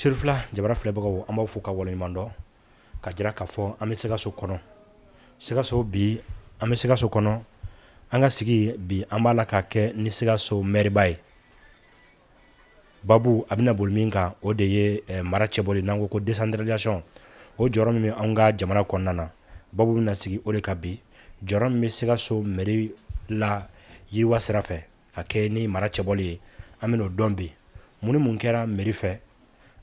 Sherifla jabara filɛbagaw an b'aw fo ka waleɲuman dɔn ka jira k'a fɔ an bɛ Sikaso kɔnɔ Sikaso bi an bɛ Sikaso kɔnɔ an ka sigi bi an b'a la ka kɛ ni Sikaso maireba ye babu a bɛna boli min kan o de ye mara cɛbɔli n'an ko décentralisation o jɔyɔrɔ min bɛ an ka jamana kɔnɔna na babu bɛna sigi o de kan bi jɔyɔrɔ min bɛ Sikaso mairie la yiriwa sira fɛ ka kɛ ni mara cɛbɔli ye an bɛn'o dɔn bi mun ni mun kɛra mairie fɛ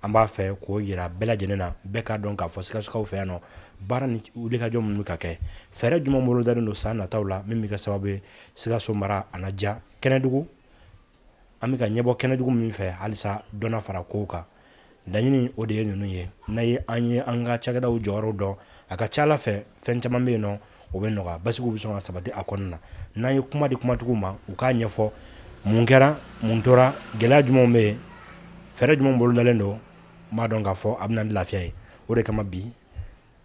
an b'a fɛ k'o yira bɛɛ lajɛlen na bɛɛ k'a dɔn k'a fɔ Sikasokaw fɛ yan nɔ baara ni wulikajɔ minnu bɛ ka kɛ fɛɛrɛ jumɛn bolo dalen don san nataw la min bɛ kɛ sababu ye Sikaso mara a na diya Kɛnɛdugu an bɛ ka ɲɛbɔ Kɛnɛdugu min fɛ halisa dɔnna fara kow kan laɲini o de ye ninnu ye n'a ye an ye an ka cakɛdaw jɔyɔrɔ dɔn a ka ca Ala fɛ fɛn caman bɛ yen nɔ o bɛ nɔgɔya basigiw bɛ sɔn ka sabati a kɔnɔna na n'an ye kuma di kumatigiw ma u k'a ɲɛfɔ mun kɛra mun tora gɛlɛya jumɛnw bɛ yen fɛɛrɛ jumɛn bolo dalen don m'a dɔn k'a fɔ a bɛna ni lafiya ye o de kama bi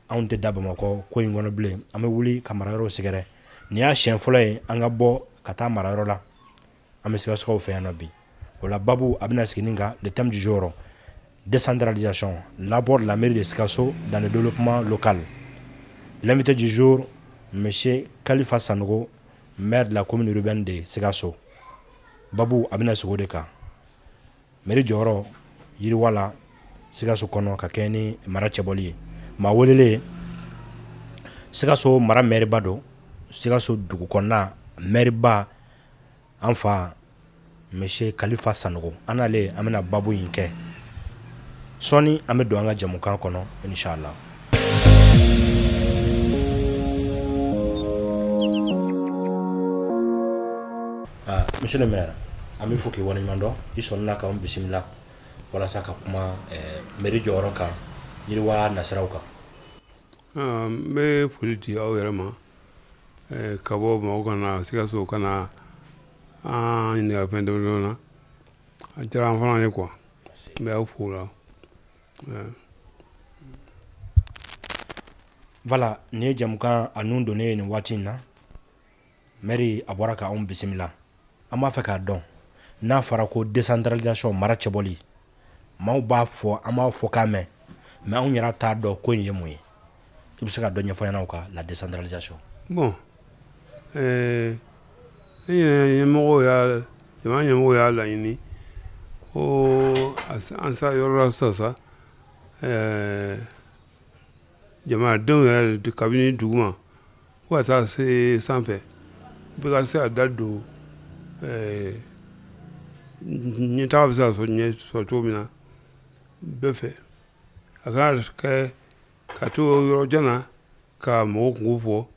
anw tɛ da Bamakɔ ko in kɔnɔ bilen an bɛ wuli ka marayɔrɔw sɛgɛrɛ nin y'a siɲɛ fɔlɔ ye an ka bɔ ka taa marayɔrɔ la an bɛ Sikasokaw fɛ yan nɔ bi o la babu a bɛna sigi nin kan le thème du jour décentralisation l'apport de la mairie de Sikaso dans le développement local. L'invité du jour monsieur Kalifa Sanogo maire de la commune urbaine de Sikaso babu a bɛna sigi o de kan mairie jɔyɔrɔ yiriwa la Sikaso kɔnɔ ka kɛ ni mara cɛbɔli ye maa welelen Sikaso mara maireba don Sikaso dugu kɔnɔna maireba an fa monsieur Kalifa Sanogo an n'ale an bɛna babu in kɛ sɔɔni an bɛ don an ka jamukan kɔnɔ inshallah. Monsieur le maire an bɛ fɔ k'i waleɲuman dɔn i sɔnna k'an bisimila walasa ka kuma mairie jɔyɔrɔ kan yiriwa nasiraw kan. N bɛ foli di aw yɛrɛ ma ka bɔ Bamakɔ kana Sikaso kana an ɲininka fɛn dama na a diyara an fana ye quoi n bɛ aw fo la. Voilà nin ye jamukan a nun donnen ye nin waati in na mairie a bɔra k'anw bisimila an b'a fɛ k'a dɔn n'a fɔra ko décentralisation mara cɛbɔli maaw b'a fɔ an b'a fɔ k'a mɛn mais anw yɛrɛ t'a dɔn ko in ye mun ye i bɛ se ka dɔ ɲɛfɔ ɲɛna o kan la décentralisation. Bon jamana ɲɛmɔgɔw y'a laɲini ko an sa yɔrɔ la sisan jamanadenw yɛrɛ kabini duguma fo ka taa se sanfɛ bɛɛ ka se ka da don ɲɛtaga bɛ se ka sɔrɔ cogo min na bɛɛ fɛ a kana kɛ ka to yɔrɔ jan na ka mɔgɔw kungo fɔ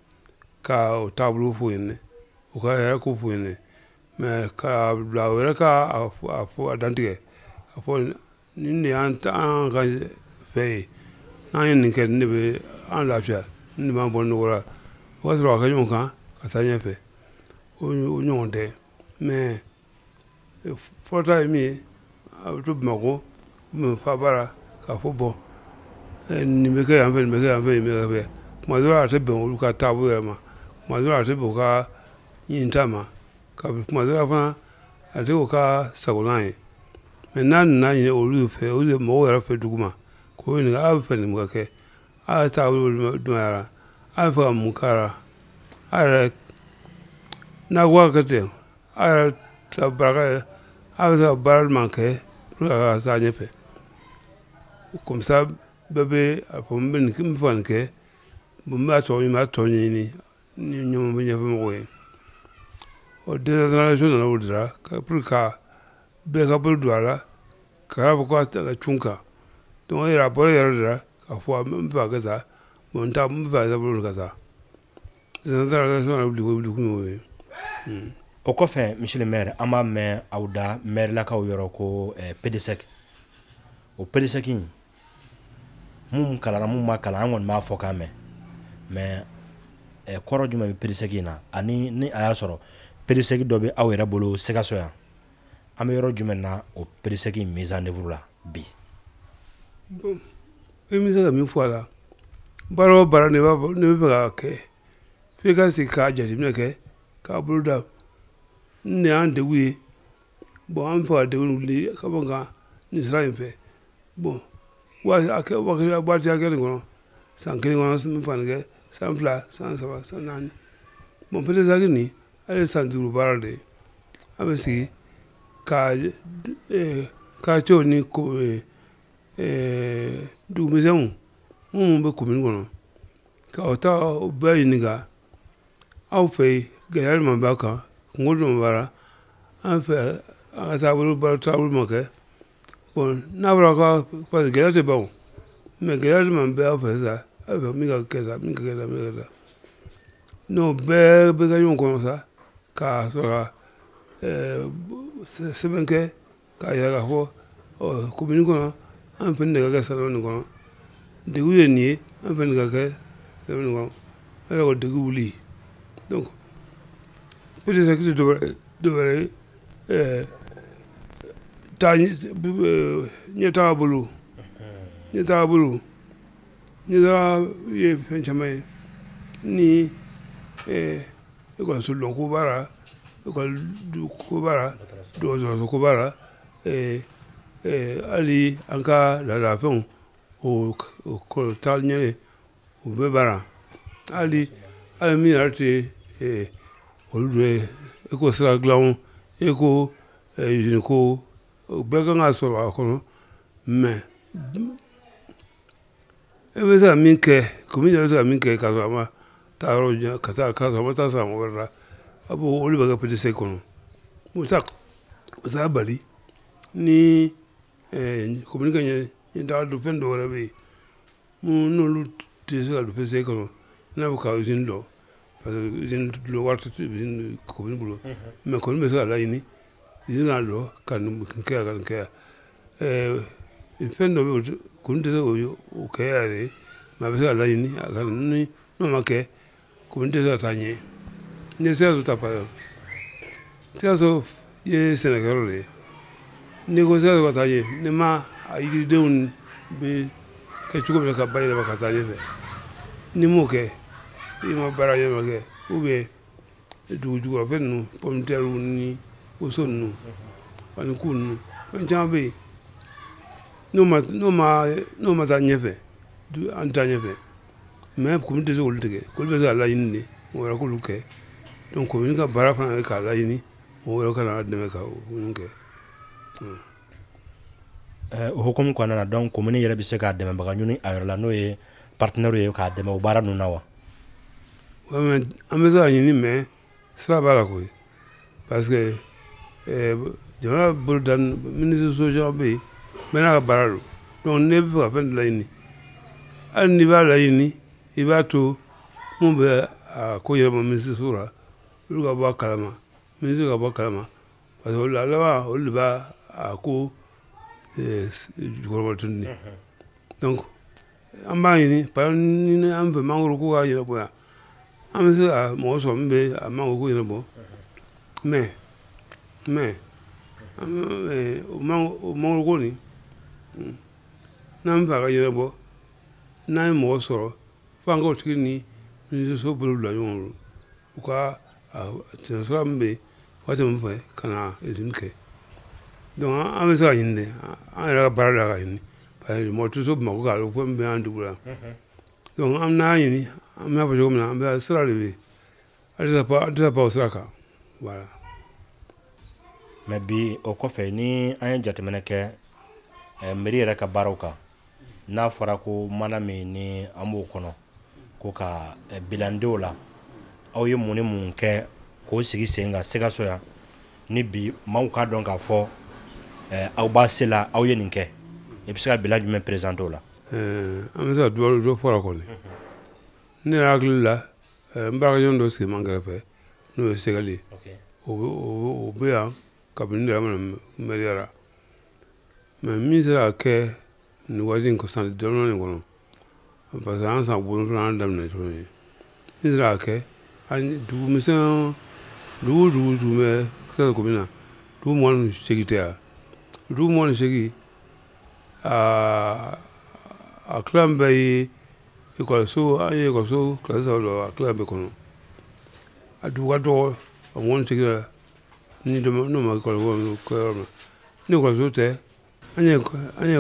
ka o taabolo fɔ yen dɛ o ka hɛrɛ ko fɔ yen dɛ mais ka bila o yɛrɛ ka a fɔ a dantigɛ a fɔ nin de y'an ka fɛn ye n'an ye nin kɛ nin de bɛ an lafiya nin de b'an bɔ nɔgɔ la o ka sɔrɔ a kɛ ɲɔgɔn kan ka taa ɲɛfɛ o ɲɔgɔn tɛ mais fɔta ye min ye a bɛ to Bamakɔ fa bara k'a fɔ bɔn nin bɛ kɛ yan fɛ nin bɛ kɛ yan fɛ nin bɛ kɛ yan fɛ kuma dɔ la a tɛ bɛn olu ka taabolo yɛrɛ ma kuma dɔ la a tɛ bɛn u ka ɲinita ma kuma dɔ la fana a tɛ o ka sagolan ye mais n'a nana ɲini olu fɛ olu de mɔgɔw yɛrɛ fɛ dugu ma k'o ɲininka a bɛ fɛ nin ka kɛ a yɛrɛ taabolo dumayara a bɛ fɛ ka mun k'a la a yɛrɛ n'a ko a kɛ ten a yɛrɛ ta baraka ye a bɛ se ka baara ɲuman kɛ pour que a ka taa ɲɛfɛ comme ça bɛɛ bɛ a fɔ n bɛ fɛ ka nin kɛ n b'a tɔ ɲɛɲini ni ɲɔgɔn bɛ ɲɛfɔ mɔgɔw ye o décentralisation nana o de la pour que bɛɛ ka bolo don a la ka fɔ ko a tɛ cun kan donc a bɔra yɛrɛ de la k'a fɔ n bɛ fɛ ka kɛ tan bon n bɛ fɛ ka taa bolo ka taa décentralisation nana wuli kun y'o ye. O kɔfɛ monsieur le maire an b'a mɛn aw da maire lakaw yɔrɔ ko PDSEC o PDSEC in mun kalanna mun ma kalan an kɔni b'a fɔ k'a mɛn mais kɔrɔ jumɛn bɛ PDSEC in na ani ni a y'a sɔrɔ PDSEC dɔ bɛ aw yɛrɛ bolo Sikaso yan an bɛ yɔrɔ jumɛn na o PDSEC in mise en œuvre la bi. Bon e bɛ se ka min fɔ a la baara o baara ne bɛ fɛ k'a kɛ f'i ka sigi k'a jateminɛ kɛ k'a bolo da nin y'an degun ye bon an bɛ fɛ ka degun wuli ka bɔ nka nin sira in fɛ bon waati hakɛ nin kɔnɔ san kelen kɔnɔ n bɛ fani kɛ san 2 san 3 san 4 bon PDSAC nin ale ye san 5 baara de ye an bɛ sigi ka cɛw ni dugumisɛnw minnu bɛ commune kɔnɔ k'aw ta o bɛɛ ɲininka aw fɛ gɛlɛya jumɛn b'a kan kungo jumɛn b'a la an fɛ an ka taabolo ma kɛ bon n'a fɔra ko parce que gɛlɛya tɛ ban o mais gɛlɛya jumɛn bɛ aw fɛ sisan aw fɛ min ka kɛ sa min ka kɛ sa min ka kɛ sa n'o bɛɛ bɛ kɛ ɲɔgɔn kɔnɔ sa k'a sɔrɔ ka sɛbɛn kɛ k'a yira k'a fɔ commune kɔnɔ an fɛ nin de ka kɛ sɛbɛn nin kɔnɔ degun ye nin ye an fɛ nin ka kɛ sɛbɛn nin kɔnɔ an yɛrɛ ko degun wuli donc PDSAC tɛ dɔwɛrɛ ye ɲɛtaga bolo ɲɛtaga ye fɛn caman ye ni ekɔliso dɔn ko b'a la ekɔli ko b'a la dɔgɔtɔrɔso ko b'a la hali an ka laadafɛnw o taagaɲɛ o bɛɛ b'a la hali min yɛrɛ tɛ olu dɔ ye eko sira dilanw eko usine ko o bɛɛ kan ka sɔrɔ a kɔnɔ mais e bɛ se ka min kɛ commune bɛ se ka min kɛ k'a sɔrɔ a ma taa yɔrɔ jan ka taa k'a sɔrɔ a ma taa san wɛrɛ la a b'o olu bɛ kɛ PDSAC kɔnɔ o t'a bali ni commune ka ɲɛtaga don fɛn dɔ wɛrɛ bɛ yen n'olu tɛ se ka don PDSAC kɔnɔ n'a bɛ ka usine dɔ parce que usine dɔ wari tɛ usine commune bolo mais commune bɛ se ka laɲini usine k'a dɔn ka nin kɛ yan ka nin kɛ yan fɛn dɔ bɛ yen commune tɛ se k'o kɛ yɛrɛ mais a bɛ se ka laɲini a ka ni n'o ma kɛ commune tɛ se ka taa ɲɛ ni Sikaso ta par exemple Sikaso ye sɛnɛkɛyɔrɔ de ye n'i ko Sikaso ka taa ɲɛ n'i ma a yiridenw bɛ kɛ cogo min na ka bayɛlɛma ka taa ɲɛfɛ n'i m'o kɛ i ma baara ɲɛnama kɛ ou bien dugu jukɔrɔfɛn ninnu pomme de terre ni woso ninnu ani ku ninnu fɛn caman bɛ yen n'o ma taa ɲɛfɛ an tɛ taa ɲɛfɛ mais commune tɛ se k'olu tigɛ k'olu bɛ se ka laɲini de o wɛrɛ k'olu kɛ donc commune ka baara fana ye k'a laɲini o wɛrɛ ka na dɛmɛ ka olu kɛ. O hukumu kɔnɔna na donc commune yɛrɛ bɛ se k'a dɛmɛbaga ɲini a yɛrɛ la n'o ye partenaire ye k'a dɛmɛ o baara ninnu na wa. an bɛ se ka ɲini mais sira b'a la koyi parce que jamana bolo da ministre social bɛ yen bɛɛ n'a ka baara don donc ne bɛ fɛ ka fɛn dɔ laɲini hali n'i b'a laɲini i b'a to mun bɛ a ko yɛlɛma ministre la olu ka bɔ a kalama ministre ka bɔ a kalama parce que olu a laban olu de b'a a ko jukɔrɔma tuguni donc an b'a ɲini par exemple ni an fɛ mangoro ko ka yɛlɛbɔ yan an bɛ se ka mɔgɔ sɔrɔ min bɛ a mangoro ko yɛlɛbɔ mais o mangoro ko nin n'an bɛ fɛ a ka yɛlɛbɔ n'an ye mɔgɔ sɔrɔ fo an k'o tigi ni ministre bolo bila ɲɔgɔn bolo u ka tɛmɛsira min bɛ yen waati min fɛ ka na usine kɛ donc an bɛ se ka ɲini de an yɛrɛ ka baara de y'a ka ɲini parce que mɔgɔ tɛ so Bamakɔ k'a dɔn fɛn min bɛ an dugu la donc an n'a ɲini an b'a fɔ cogo min na an bɛ sira de bɛ yen an tɛ se pan o sira kan voilà. mais bi o kɔfɛ ni an ye jateminɛ kɛ mairie yɛrɛ ka baaraw kan n'a fɔra ko mana min ni an b'o kɔnɔ ko ka bilandenw la aw ye mun ni mun kɛ k'o sigi sen kan Sikaso yan ni bi maaw k'a dɔn k'a fɔ aw b'a se la aw ye nin kɛ i bɛ se ka bilan jumɛn présenter o la. an bɛ se ka dɔ fɔ a la kɔni ne yɛrɛ hakili la n baarakɛɲɔgɔn dɔ sigi n kɛrɛfɛ n'o ye Segali o bɛ yan kabini ne yɛrɛ mana mairie la mais min sera ka kɛ nin waati in san dɔɔnin nin kɔnɔ parce que an san 7 daminɛ cogo min min sera ka kɛ dugu misɛn dugu bɛ Sikaso commune na dugu 28 tɛ yan dugu 28 a kilan bɛɛ ye ekɔliso an ye ekɔliso kilasi 3 dɔ a kilan bɛɛ kɔnɔ a dugu ka dɔgɔ a 28 la ni n'o ma ekɔliso kɛ yɔrɔ min ni ekɔliso tɛ anye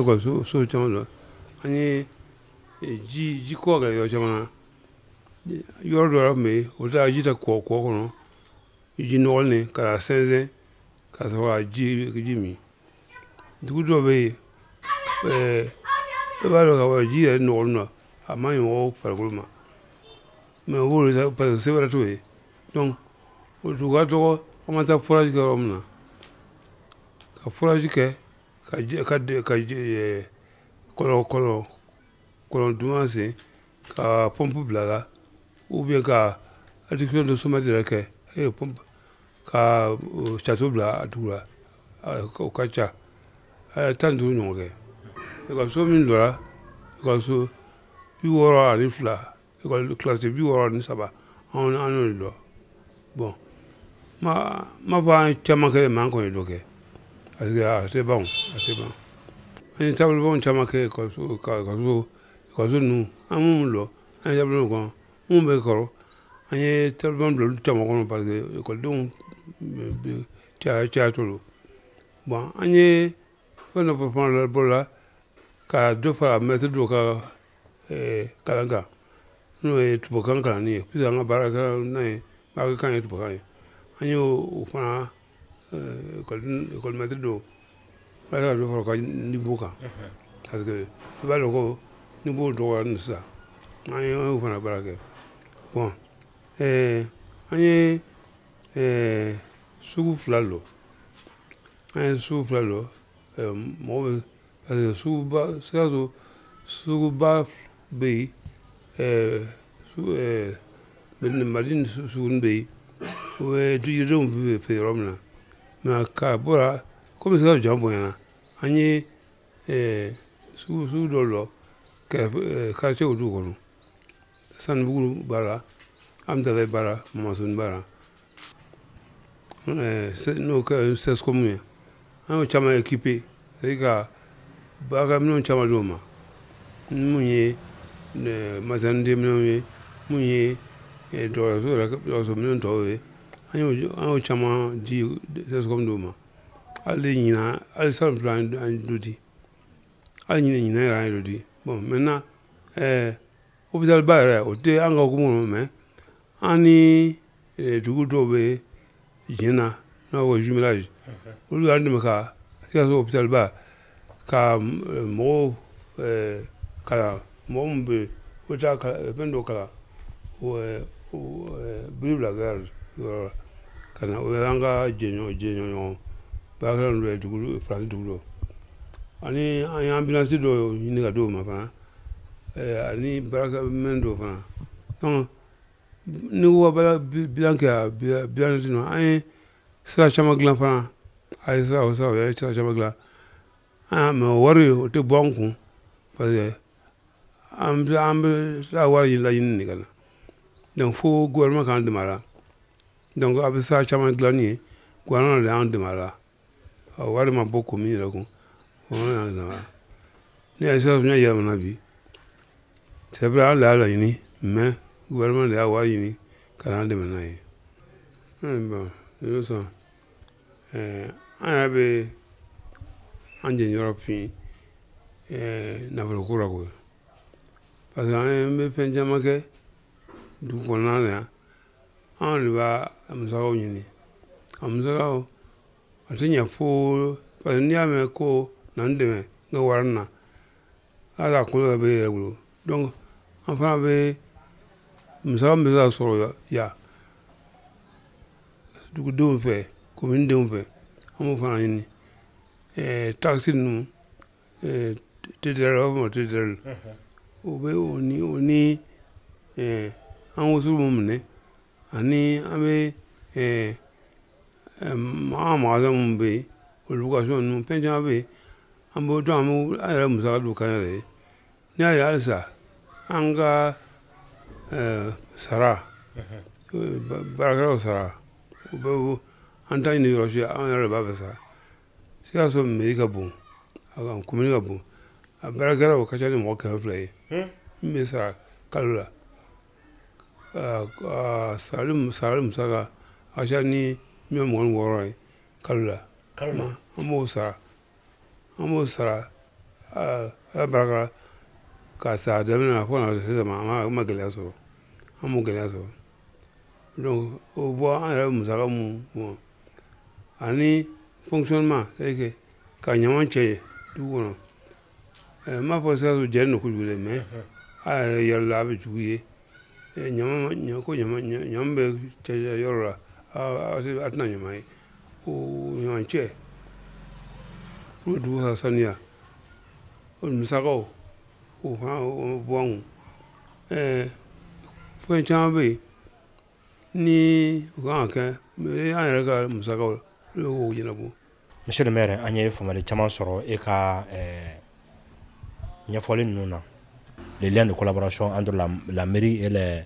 ko so chama anye ji ko ga yo chama yo do me o ta ji ta ko no ji no ni ka senze ka so ji mi du do be ba lo ka ji no ama yo par gulma me wo le pa se vera tu donc o du ga to o ma ta forage ga romna ka forage ke ka kolo dumanse ka pompe blaga ou bien ka addiction de somatique ke pompe ka château bla adura ko kacha tan du no ke ko so min dora ko so bi woro ani fla ko classe bi woro ni saba on do bon ma va chama ke man ko do ke c'est bon ani table bon chama ke ko so nu amu lo ani table ko mu be ko ani table bon lo chama ko parce que ko don cha to bon ani on peut prendre le bol là ka deux fois mettre do ka kalanga no tu bokan kan ni puis anga baraka na ba kan tu bokan ani o fa ko mettre do ba do ko ni boka parce que ba lo ko ni bo do ni sa ani o fa baraka bon ani sugu flalo mo parce que sugu ba be ben madin sugu be we du yidum be pe romna ma ka bora comme ça jambo yana ani sugu do lo ke quartier du ko san bugulu bara am dale bara mo sun bara no que c'est comme un chama équipé c'est que baga non chama doma munye mazande munye do so non to an chama di c'est comme doma ali nyina ali sam plan dodi ali nyina ra dodi bon maintenant hôpital bara o te anga ko mo me ani du do be jina na wo jumelage o lu ande ka ya so hôpital ba ka mo kala mo mbe o ta ka bendo kala o bribla gar yo kana o anga jenyo ba ga ndo du France du ani ambulance do ni ga do ma fa ani baraka mendo fa donc ni wo bala bilanka bilanka no ai sa chama glan fa ai sa ya chama glan me wari o te bonku parce que am la wari la yin ni kana donc faut gouvernement kan demara donc avec sa chama glan ni gouvernement la en demara wari ma beaucoup mi la ko on na ni ai sa nya ya na bi c'est vrai la ni mais gouvernement de awa yini kana de menaye bon yo so arabe anje europe na volokura ko parce que me penja make du kona na an ba amsago yini amsago atinya fo parce ni ame ko nan de me nga warna ala ko be regulo donc enfin be msa soro ya du do fe commune de fe amu fa ni taxi nu tedel o be oni an wosu mumne ani abe ma zam be o location nu penja be ambo do amu ara musa du kan re ni ya sa anga sara barakara sara ube anta ni roshi an yara ba sara siya so amerika bon agan komunika bon barakara o kacha ni mo ka play me sara kalula salim saka acha ni mi mo woro kalula mo sara amo sara baraka ka sa demina fo na se ma gele so amo gele so donc o bo an musaka mu ani fonctionnement c'est que ka nyaman che du wono ma fo sa so jerno ku jule mais yalla be juye nyambe te yorra atna nyamai o nyanche o du hasania o misako o ha o bon fo chambe ni ganka me ayra ka musako o yinabu. Monsieur le maire an ye famale caman sɔrɔ e ka ɲɛfɔli ninnu na les liens de collaboration entre la mairie et les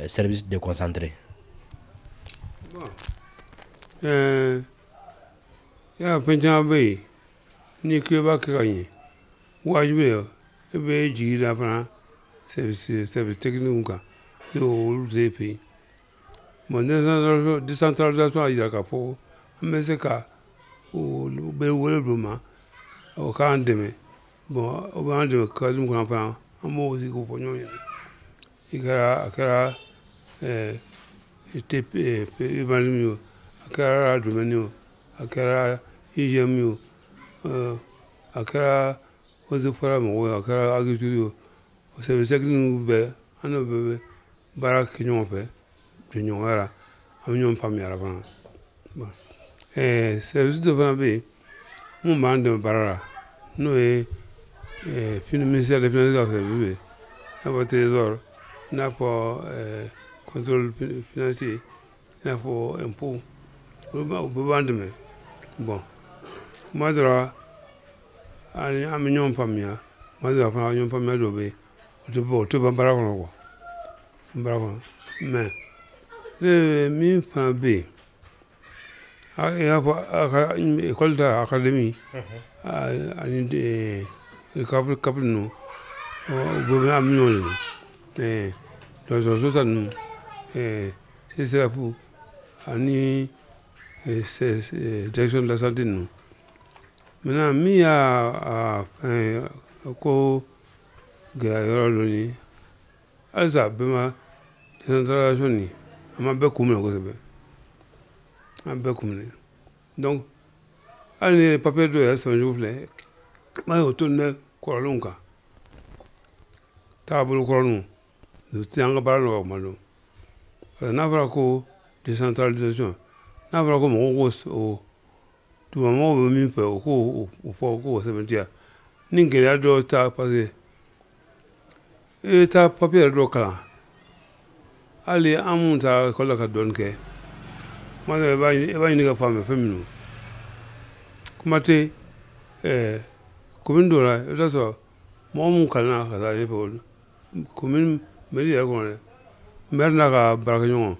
services déconcentrés. Bon. Ya penjabe ni ke ba ka yin wajibi e be ji da fana service technique ka so le pays mon décentralisation a ira ka po mais c'est ka o be wole bluma o ka andeme bon o ba andeme ka dum ko pa amo aussi ko ponyo ikara TP Evangelio akara domenio akara IGMU akara ozo para mo akara agriculture o service technique be ano be barak nyon pe nyon ara am nyon pamiara ba bon service de bana be mo mande barara no ministère des finances service na ba trésor na pour contrôle financier na pour impôt o bande me bon madra ani am nyon pamia madra fa nyon pamia do be to ba bara ko mais le mi fa be ya fa école da académie ani de couple no bo am nyon donc ça nous c'est ça pour ani direction de la santé nous maintenant mi a ko gayoloni alza bema décentralisation ni ama be commune ko sebe am be commune donc allez papier de ça je vous plaît ma retourne ko longa tabulu ko non tianga barano malo na fara ko décentralisation na fara ko mo ko tu mo mi pe ko se bentia ningere do ta parce ta papier do kala ali amunta ko la ka don ke ma e ba ni ga femme feminu kuma te commune do la ça so mo mun kala ka da pe commune mairie ya ko ne maire na ka baraka nyon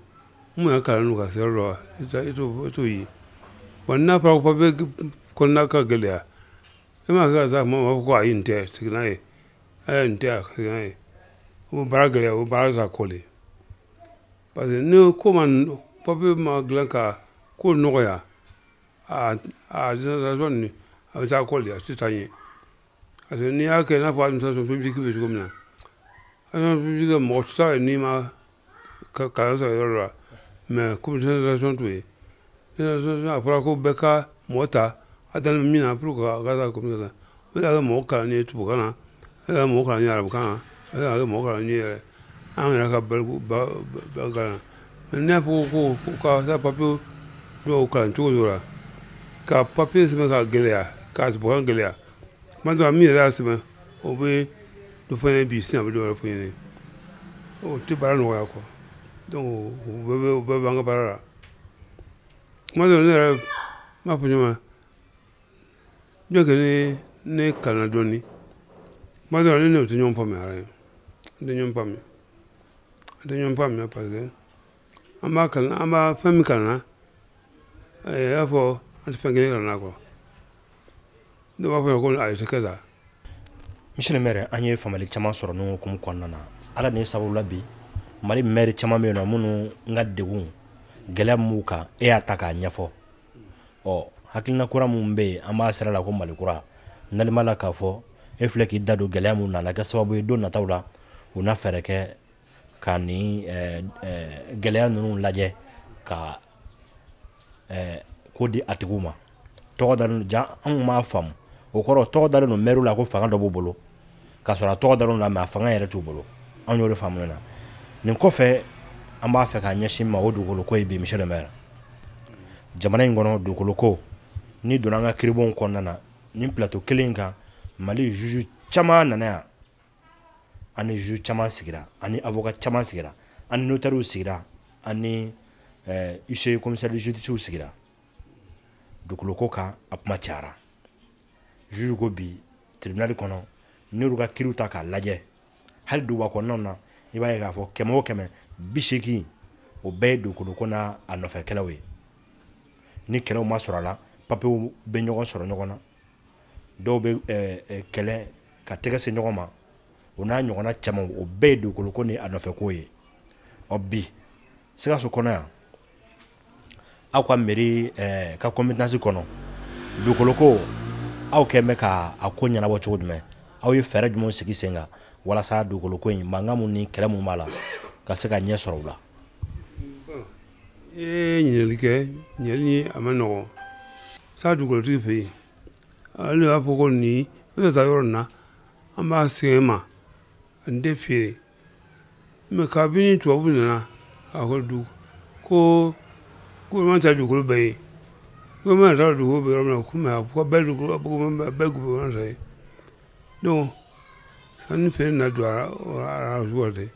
mu ya kala nu ka se ro ito yi wanna fa ko be ko na ka gele e ma ga za mo ko ayin te signai nte signai o baraka gele o baraka ko le parce que ne comment pape ma glanka ko no ya a génération ni a za ko le c'est tanye parce que ni ya ke na fa administration publique be ko na alors publique mo ta ni ma ka ça ro mais comme génération tout génération après ko beka mota adan mina pour ko ga comme ça o ya mo ka ni tu kana ya mo ka ni arab kana ya mo ka ni an ka ba ga ne ko ka sa papier do ka to dora ka papier se ka gelea ka se bo gelea man do mi ra se o be do fa ne bi se am do fa ne o ti bara no ya ko donc o be nga bara man do ne ma fu ma joge ne kana do ni man do ne o ti nyon pa mi ara de nyon pa mi parce que amba fami kana afo antifangele kana ko do ba fo ko ay te kaza. Monsieur le maire an ye famali caman sɔrɔ n'o hukumu kɔnɔna na ala ni sababu la bi Mali maire caman bɛ yen nɔ minnu n ka degun gɛlɛya m'u kan e y'a ta k'a ɲɛfɔ hakilina kura mun be an b'a sira la ko Mali kura nalima la k'a fɔ e filɛ k'i da don gɛlɛya mun nana kɛ sababu ye don nataw la u na fɛɛrɛ kɛ ka ni gɛlɛya ninnu lajɛ ka ko di a tigiw ma tɔgɔ dalen ja an m'a faamu o kɔrɔ tɔgɔ dalen don maire la ko fanga dɔ b'u bolo ka sɔrɔ a tɔgɔ dalen don mais a fanga yɛrɛ t'u bolo an y'o de faamu na nin kɔfɛ an b'a fɛ ka ɲɛsin ma o dugukolo ko ye bi monsieur le maire jamana in kɔnɔ dugukolo ko ni donna an ka kiribon kɔnɔna na ni plateau kelen kan Mali juge caman nana yan ani juge caman sigira ani avocat caman sigira ani notaire sigira ani UC commissaire de justice sigira dugukolo ko kan a kuma cayara juge ko bi tribunal kɔnɔ n'olu ka kiriw ta k'a lajɛ hali duguba kɔnɔnaw na i b'a ye k'a fɔ 100 o 100 80 o bɛɛ ye dugukolo ko n'a a nɔfɛkɛlaw ye ni kɛlɛw ma sɔrɔ a la papiyew bɛ ɲɔgɔn sɔrɔ ɲɔgɔn na dɔw bɛ kɛlɛ ka tɛgɛ se ɲɔgɔn ma o n'a ɲɔgɔnna caman o bɛɛ ye dugukolo ko ni a nɔfɛko ye ɔ bi Sikaso kɔnɔ yan aw ka mairie ka compétence kɔnɔ dugukolo ko aw kɛn bɛ ka a ko ɲɛnabɔ cogo jumɛn aw ye fɛɛrɛ jumɛnw sigi sen kan walasa dugukolo ko in mankan mun ni kɛlɛ mun b'a la ka se ka ɲɛ sɔrɔ u la. Ɲininkali kɛ ɲininkali a ma nɔgɔn saa dugukolotigi fɛ yen ale b'a fɔ ko nin bɛ taa yɔrɔ nin na an b'a sɛgɛn ma n tɛ feere mɛ kabini tubabu nana k'a fɔ ko gouvernement ta dugukolo bɛɛ ye gouvernement ta dugukolo bɛ yɔrɔ min na ko mɛ ko bɛɛ dugukolo bɛɛ gouvernement ta ye donc sanni feere na don a la de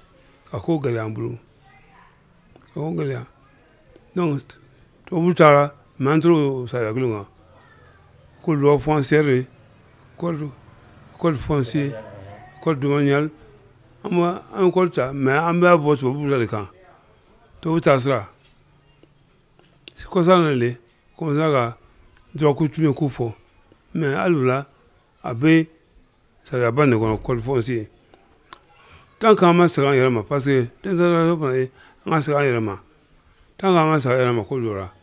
ka ko gɛlɛya an bolo ka ko gɛlɛya donc tubabu taara mɛ an tora sariya kelen kan ko loi foncière code foncier code domanial an bɛ code ta mɛ an b'a bɔ tubabu de kan tubabu ta sira kɔsa nalen commencera ka droit coutumier ko fɔ mɛ hali o la a bɛ sariyaba de kɔnɔ code foncier tant qu'an ma segin an yɛrɛ ma parce que décentralisation fana ye an ka segin an yɛrɛ ma tant qu'an ma segin an yɛrɛ ma ko dɔ la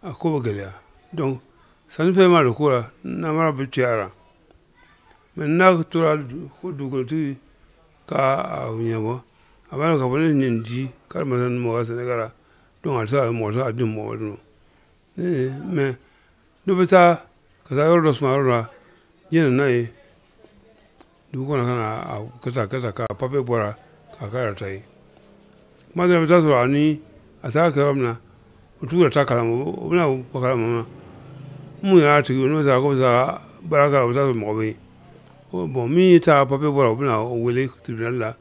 a ko bɛ gɛlɛya donc sanni fɛn ma don ko la namara bɛ cayara mɛ n'a tora ko dugukolotigi ka ɲɛbɔ a b'a dɔn k'a fɔ ne nin di karimasina ni mɔgɔ ka Sénégal la donc a tɛ se ka mɔgɔ tɛ se ka di mɔgɔ wɛrɛ ma mɛ n'o bɛ taa ka taa yɔrɔ dɔ suma yɔrɔ la diɲɛ nana ye dugu kɔnɔ ka na kɛ tan ka papiye bɔra k'a k'a yɛrɛ ta ye kuma dɔ la i bɛ taa sɔrɔ ani a taara kɛ yɔrɔ min na o tigi yɛrɛ t'a kalama o bɛna bɔ kalama ma mun yɛrɛ y'a tigi n'o sera ko bɛ se ka baara kɛ o bɛ taa sɔrɔ mɔgɔ bɛ yen bon min taara papiye bɔra o bɛna o wele tribunal la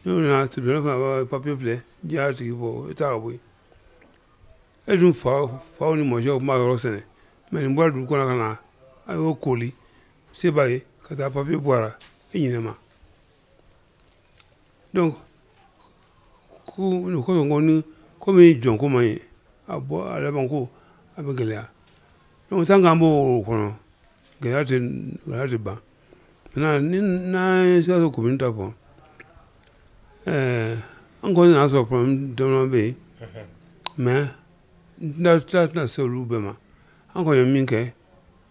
n'o nana tribunal fana b'a papiye filɛ n'i y'a tigi bɔ i t'a ka bɔ yen e dun faw ni mɔcɛw tun b'a yɔrɔ sɛnɛ mɛ nin bɔra dugu kɔnɔ ka na a y'o koli se b'a ye ka taa papiye bɔ a la e ɲinɛ ma donc ko nin kɔsɔn ko ni komi jɔnko man ɲi a bɔ a laban ko a bɛ gɛlɛya donc tant qu'an b'o kɔnɔ gɛlɛya tɛ ban maintenant ni n'an ye Sikaso commune ta fɔ an kɔni y'a sɔrɔ problème dama bɛ yen mais n tɛna se olu bɛɛ ma an kɔni ye min kɛ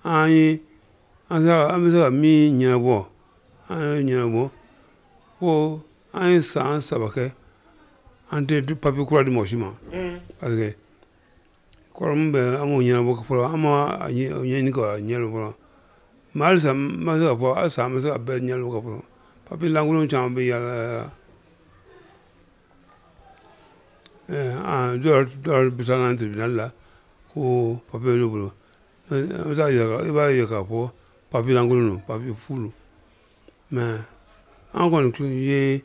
an bɛ se ka min ɲɛnabɔ an ye ɲɛnabɔ ko an ye san 3 kɛ an tɛ papiye kura di mɔgɔ si ma parce que kɔrɔ min bɛ an b'o ɲɛnabɔ fɔlɔ an ma ɲɛɲini ka ɲɛdɔn fɔlɔ mɛ halisa n ma se ka fɔ halisa an bɛ se ka bɛɛ ɲɛdɔn ka fɔlɔ papiye lankolon caman bɛ yaala dɔw bɛ taa n'an tribunal la ko papiye b'olu bolo i b'a ye k'a fɔ papiye lankolon don papiye fu don mɛ an kɔni ye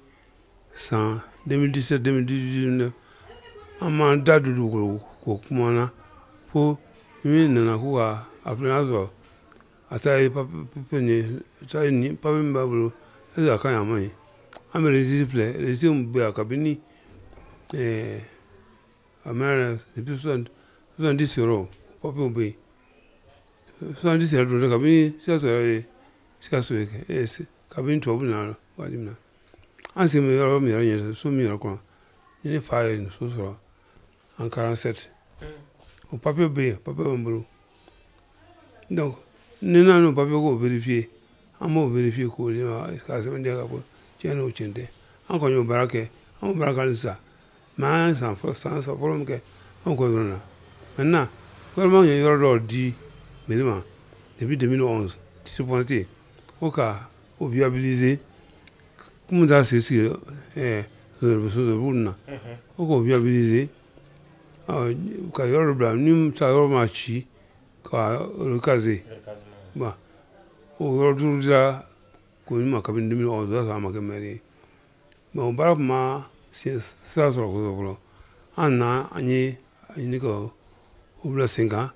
san 2017-2018 an m'an da don dugukolo ko kuma na fo min nana ko ka a filɛ n'a sɔrɔ a ta ye papiye min b'a bolo est-ce que a ka ɲi a ma ɲi an bɛ registre filɛ registre min bɛ yan kabini a mɛnna depuis 70 yɔrɔ papiyew bɛ yen 70 yɛrɛ don dɛ kabini Sikaso yɛrɛ ye Sikaso ye kabini tubabu nana waati min na an sigi bɛ yɔrɔ min yɛrɛ ɲɛ so min yɛrɛ kɔnɔ ni ne fa ye so sɔrɔ en 47 o papiye bɛ yen papiye bɛ n bolo Donc, nous n'avons pas pu vérifier. On m'a vérifié que c'est un dia pour tiens au chende. Encore une barake, on baraka ça. Mais sans problème que on connaît. Maintenant, comment il y a eu dit, mais depuis 2011, tu te penses au cas où viabiliser, comment ça c'est si de roule au cas viabiliser, quand il y a le blanc, nous t'avons marché, quand le casé. Bah, au retour de la commune, cabine 2011, ça m'a camaré. Bon, barama, c'est ça sur le gros. Un an, année, année ko, au blas 5 ans,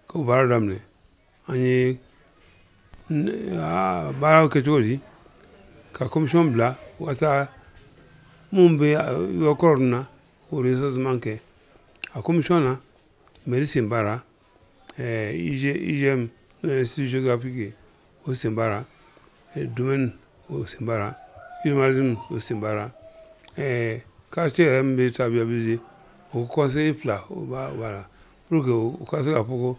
ko baradamne. Année, bara que tu dis, ka commission bla, ou ça, mon bé, au corona, au réseau manqué. A commission là, médecine bara, IGM, l'Institut géographique au Simbara, domaine au Simbara, urbanisme au Simbara, quartier MB Tabiabisi, au conseil plat, voilà, pour que au conseil à poco,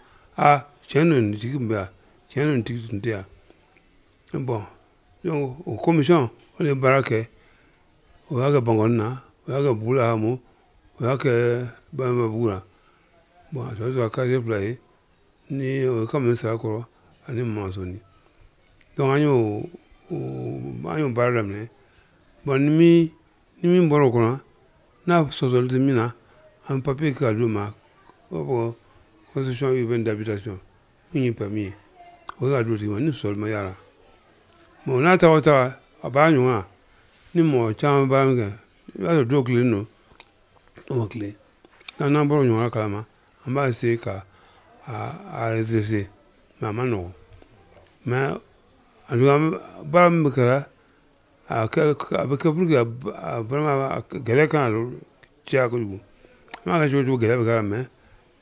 tiens, un tigimba, tiens, un tigimba. Bon, donc, aux commissions, on est baraqué, on a que Bangona, on a que Boulamo, on a que Bamabula. Bon, je dois quartier plat, ni comme ça, quoi, ani monsoni. Donc, anyo baradamne, bon, ni mboro kona, na social de mina, un papier kaduma, construction urbaine d'habitation, ni permis, regarde ni sol mayara. Bon, na tawa, abanyo, ni mo chama banga, ya do clé no, no clé. Na namboro nyora kalama, amba se ka a redresser, maman non. Mais ba mbekara avec pour que vraiment gele kan tia ko du ma ka jojo gele bekara mais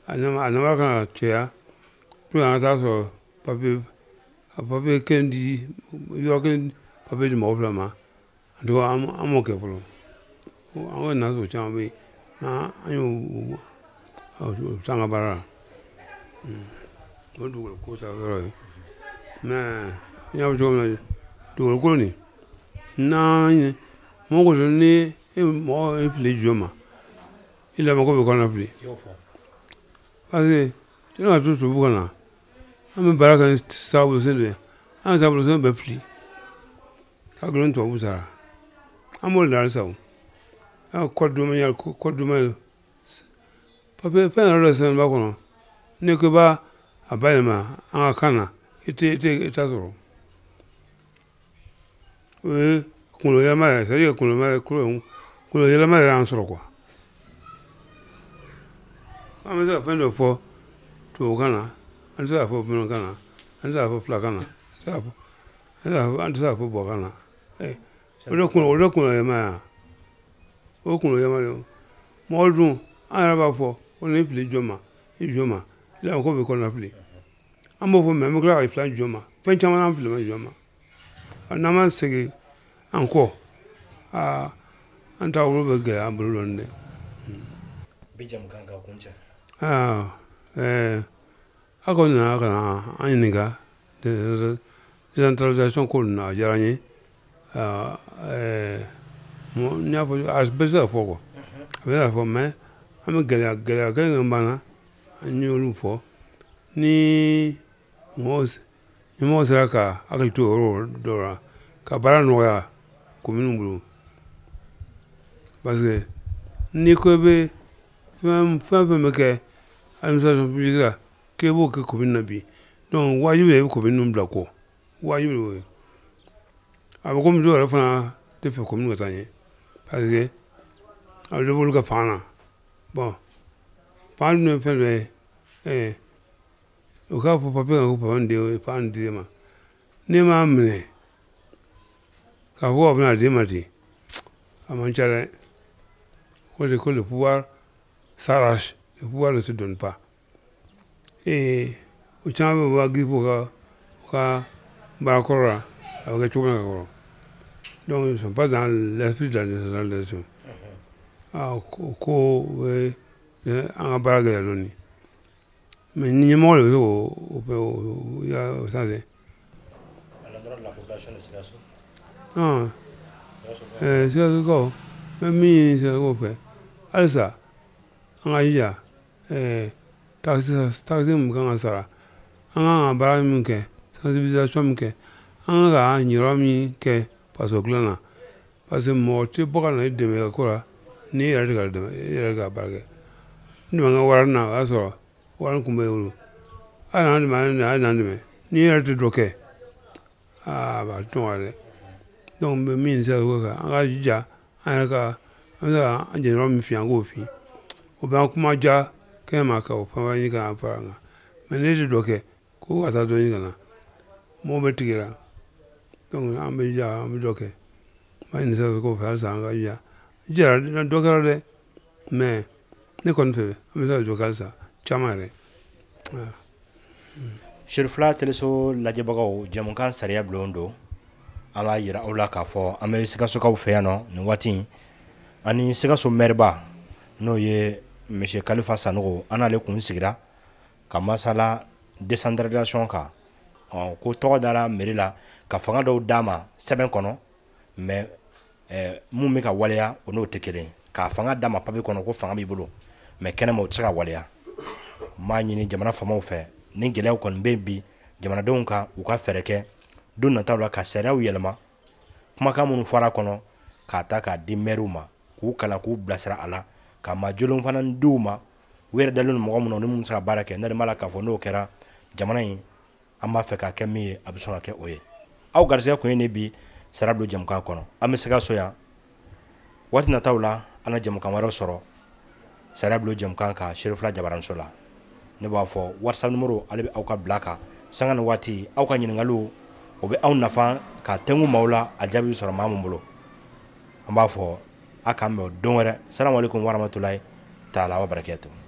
anama kan tia pour en ta so papier kendi yo ken papier de mo vraiment ndo amo ke pour on na so tia be na ayo tanga bara on du ko ta ro mais nyaw jo do ko ni na mo ko ni mo e pli joma il a mo ko ko na pli parce que tu n'as tout bu kana am baraka sa bu sen de an sa bu sen be pli ka gron to bu sara amol dar sa a ko do ma ko do ma pape pe na ro sen ba ko no ne ko ba abayema an kana ite so kulo yama c'est-à-dire kulo yama ran soro quoi comme ça peine de fois to kana an ça fo peine kana an ça fo pla kana ça fo bo kana o kulo yama mo dun an ba fo o ni pli joma la ko be ko na pli amo fo me kla ai flan joma pen chama na pli me joma anama segi anko anta wo be ga ambrulonde bijam kanga kuncha akona kana aniga décentralisation ko na jarani mo nya fo as beza fo ko beza fo me am gala ga ngana anyolu fo ni mo saka akito ro dora ka bara no ya commune bulu parce que ni ko be fam me ke administration publique la ke bo ke commune na bi donc wajibu le commune bla ko wajibu le aba ko mi do ra fa de fe commune ta yen parce que a le bolu ka fana bon parle ne fait o ka fo papier ko pa ndi ma ne ma mne ka wo bna de ma di amanchale ko le pouvoir s'arrache le pouvoir ne se donne pas et o chama ba gripo ka ba kora avec tout le monde donc ils sont pas dans l'esprit de la décentralisation ko en ba ga loni mais ni ɲɛmɔgɔ de bɛ se k'o ya sanfɛ. la population de Sikaso. Sikasokaw bɛ min ɲini Sikasokaw fɛ halisa an ka jija taxe min kan ka sara an kan ka baara min kɛ sensibilisation min kɛ an kan ka ɲɛyɔrɔ min kɛ faso dilan na parce que mɔgɔ tɛ bɔ ka na i dɛmɛ ka ko la ni yɛrɛ de ka dɛmɛ i yɛrɛ ka baara kɛ n dɛmɛ n ka wari na o y'a sɔrɔ wari kun bɛ n bolo hali n'an dɛmɛ hali n'an dɛmɛ ni yɛrɛ tɛ dɔ kɛ a b'a tɔn dɛ donc n bɛ min sera o kan an ka jija an yɛrɛ ka an bɛ se ka an jɛyɔrɔ min f'i an k'o f'i o bɛ an kuma ja kɛnɛma ka o fɛn ɲini ka an fara an kan mais ne tɛ dɔ kɛ ko ka taa dɔ ɲini ka na mɔgɔw bɛ tigɛra donc an bɛ jija an bɛ dɔ kɛ n b'a ɲini Sikasokaw fɛ halisa an ka jija jijara dɔ kɛra dɛ mais ne kɔni fɛ an bɛ se ka dɔ kɛ halisa caman yɛrɛ. Sherifla teleso lajɛbagaw jɛmukan sariya bulon don an b'a yira aw la k'a fɔ an bɛ Sikasokaw fɛ yan nɔ nin waati in ani Sikaso maireba n'o ye monsieur Kalifa Sanogo an n'ale kun sigira ka masala décentralisation kan ko tɔgɔ dara mairie la ka fanga dɔw d'a ma sɛbɛn kɔnɔ mais mun bɛ ka waleya o n'o tɛ kelen k'a fanga d'a ma papier kɔnɔ ko fanga b'i bolo mais kɛnɛma o tɛ se ka waleya n b'a ɲini jamana faamaw fɛ ni gɛlɛyaw kɔni bɛ bi jamanadenw kan u ka fɛɛrɛ kɛ don nataw la ka sariyaw yɛlɛma kumakan minnu fɔra kɔnɔ k'a ta k'a di maires ma k'u kalan k'u bilasira a la ka majolenw fana di u ma u yɛrɛ dalen mɔgɔ minnu ni mun bɛ se ka baara kɛ ne de b'a la k'a fɔ n'o kɛra jamana in an b'a fɛ k'a kɛ min ye a bɛ sɔn ka kɛ o ye aw garisɛgɛ kun ye ne bi sariya bulon jɛmukan kɔnɔ an bɛ Sikaso yan waati nataw la an na jɛmukan wɛrɛw sɔrɔ sariya bulon jɛmukan kan Sherifla Jabaramuso la ne b'a fɔ WhatsApp numéro ale bɛ aw ka bila kan sanga ni waati aw ka ɲininkaliw o bɛ aw nafa ka tɛngu maaw la a jaabi sɔrɔ maa min bolo an b'a fɔ a k'an bɛn don wɛrɛ salamu alaikum warahmatulahi taala wa barakatuh.